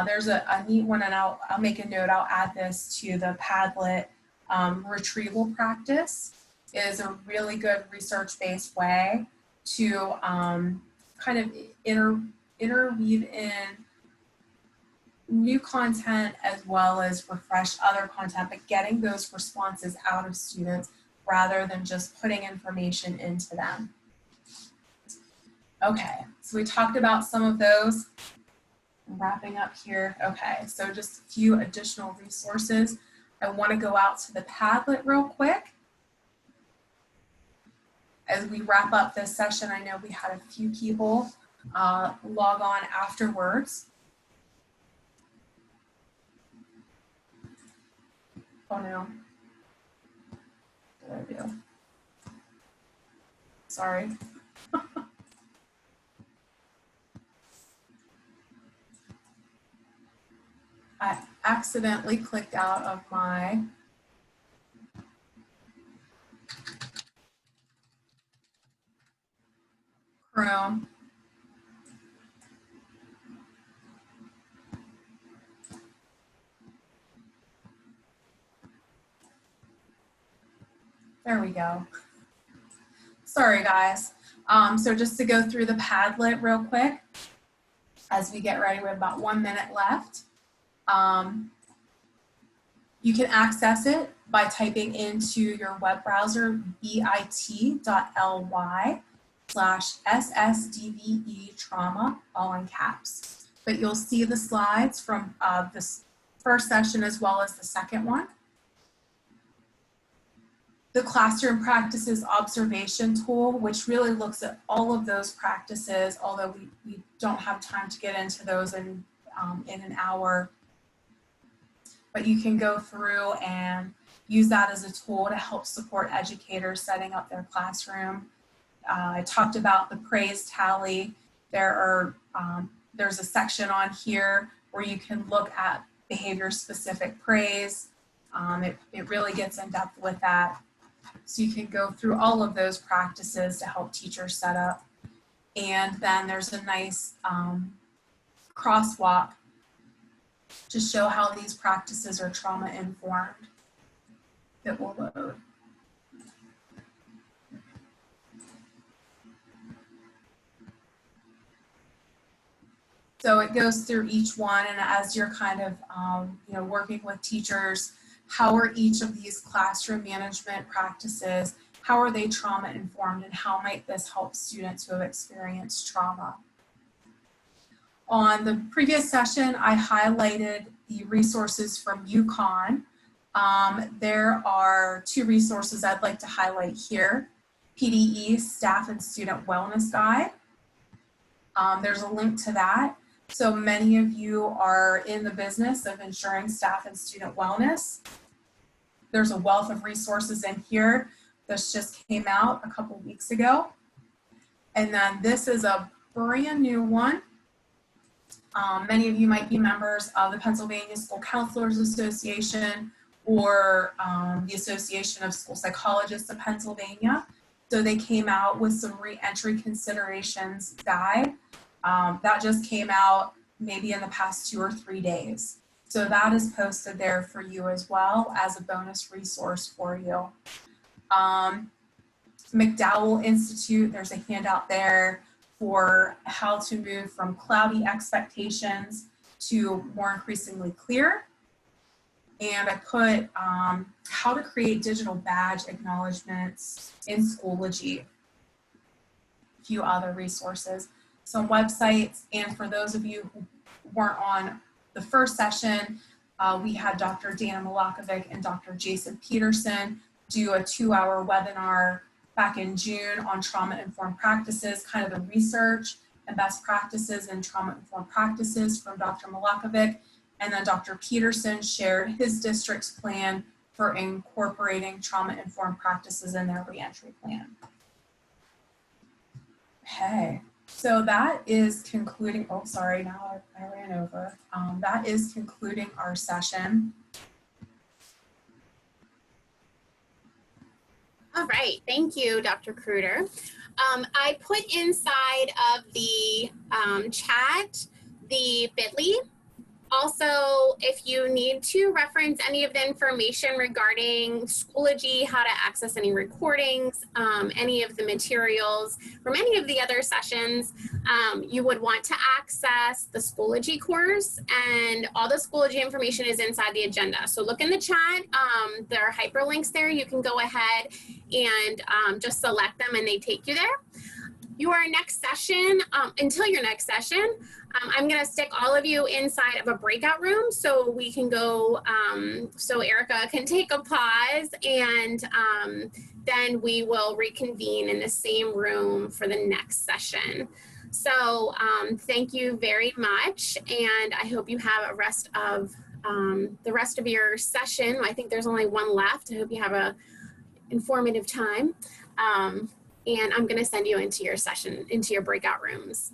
There's a neat one, and I'll make a note, I'll add this to the Padlet retrieval practice. It is a really good research-based way to kind of interweave in new content as well as refresh other content, but getting those responses out of students rather than just putting information into them. Okay, so we talked about some of those. I'm wrapping up here. Okay, so just a few additional resources. I want to go out to the Padlet real quick. As we wrap up this session, I know we had a few people log on afterwards. Oh no. What did I do? Sorry. I accidentally clicked out of my Chrome. There we go. Sorry, guys. So just to go through the Padlet real quick, as we get ready, we have about 1 minute left. You can access it by typing into your web browser bit.ly/SSDVE trauma, all in caps. But you'll see the slides from this first session as well as the second one. The classroom practices observation tool, which really looks at all of those practices, although we don't have time to get into those in an hour. But you can go through and use that as a tool to help support educators setting up their classroom. I talked about the praise tally. There's a section on here where you can look at behavior-specific praise. It really gets in depth with that. So you can go through all of those practices to help teachers set up. And then there's a nice crosswalk to show how these practices are trauma-informed that will load. So it goes through each one, and as you're kind of working with teachers, how are each of these classroom management practices, how are they trauma informed, and how might this help students who have experienced trauma? On the previous session, I highlighted the resources from UConn. There are 2 resources I'd like to highlight here. PDE, Staff and Student Wellness Guide. There's a link to that. So many of you are in the business of ensuring staff and student wellness. There's a wealth of resources in here. This just came out a couple weeks ago. And then this is a brand new one. Many of you might be members of the Pennsylvania School Counselors Association or the Association of School Psychologists of Pennsylvania. So they came out with some re-entry considerations guide. That just came out maybe in the past 2 or 3 days. So that is posted there for you as well as a bonus resource for you. McDowell Institute, there's a handout there for how to move from cloudy expectations to more increasingly clear. And I put how to create digital badge acknowledgements in Schoology, a few other resources, some websites. And for those of you who weren't on the first session, we had Dr. Dana Milakovic and Dr. Jason Peterson do a 2-hour webinar back in June on trauma-informed practices, kind of the research and best practices in trauma-informed practices from Dr. Milakovic. And then Dr. Peterson shared his district's plan for incorporating trauma-informed practices in their reentry plan. Okay, so that is concluding, oh, sorry, now I ran over. That is concluding our session. All right, thank you, Dr. Kaurudar. I put inside of the chat the bit.ly. Also, if you need to reference any of the information regarding Schoology, how to access any recordings, any of the materials from any of the other sessions, you would want to access the Schoology course, and all the Schoology information is inside the agenda. So look in the chat, there are hyperlinks there. You can go ahead and just select them and they take you there. Your next session, until your next session, I'm going to stick all of you inside of a breakout room so we can go, so Erica can take a pause, and then we will reconvene in the same room for the next session. So thank you very much, and I hope you have the rest of your session. I think there's only one left. I hope you have a informative time. And I'm going to send you into your session, into your breakout rooms.